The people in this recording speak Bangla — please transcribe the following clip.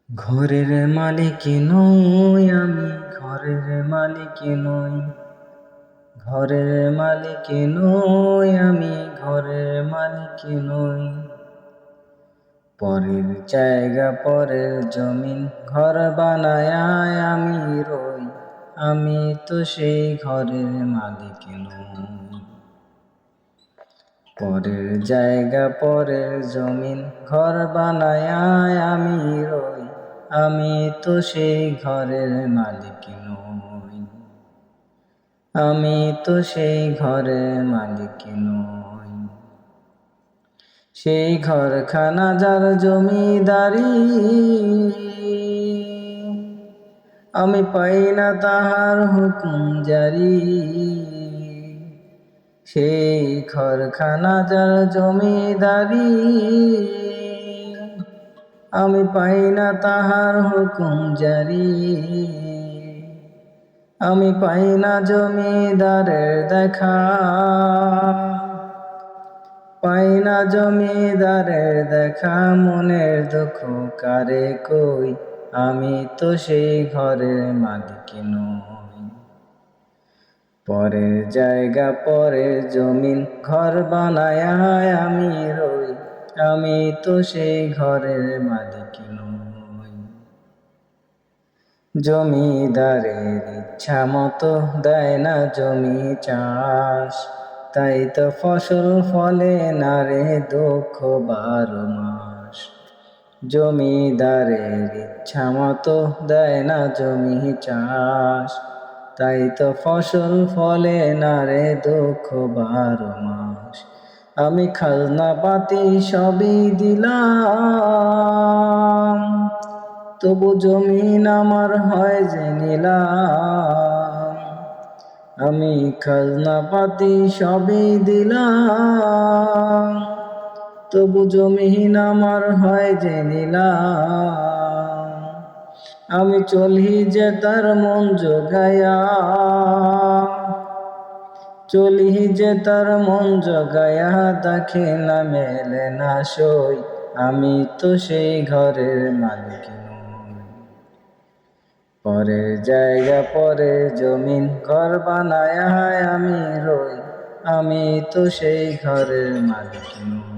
ঘরের মালিক নই আমি, ঘরের মালিক নই, ঘরের মালিক নই আমি, ঘরের মালিক নই। পরের জায়গা পরের জমিন ঘর বানায় আমি রই, আমি তো সেই ঘরের মালিক নই। পরের জায়গা পরের জমিন ঘর বানায় আমি রই, আমি তো সেই ঘরের মালিক নই, আমি তো সেই ঘরের মালিক নই। সেই ঘরখানা যার জমিদারি, আমি পাই না তাহার হুকুম জারি। সেই ঘরখানা যার জমিদারি, আমি পাই না তাহার হুকুম জারি। আমি পাই না জমিদারের দেখা, পাই না জমিদারের দেখা, মনের দুঃখ কারে কই, আমি তো সেই ঘরের মালিক নই। পরের জায়গা পরের জমিন ঘর বানায় আমি রই, আমি তো সেই ঘরের মালিক নই। জমিদারের ইচ্ছা মতো দেয় না জমি চাষ, তাই তো ফসল ফলে না রে দুঃখ 12 মাস। জমিদারের ইচ্ছা মতো দেয় না জমি চাষ, তাই তো ফসল ফলে না রে দুঃখ 12 মাস। আমি খাজনা পাতি সবই দিলাম, তবু জমিন আমার হয় যে নিলাম। আমি খাজনা পাতি সবই দিলাম, তবু জমিন আমার হয় যে নিলাম। আমি চলি যে তার মন জোগায়া, চলি যে তার মন জোগায়া, দেখে না মেলে না সই, আমি তো সেই ঘরের মালিক নই। পরের জায়গা পরের জমিন ঘর বানায় আমি রই, আমি তো সেই ঘরের মালিক নই।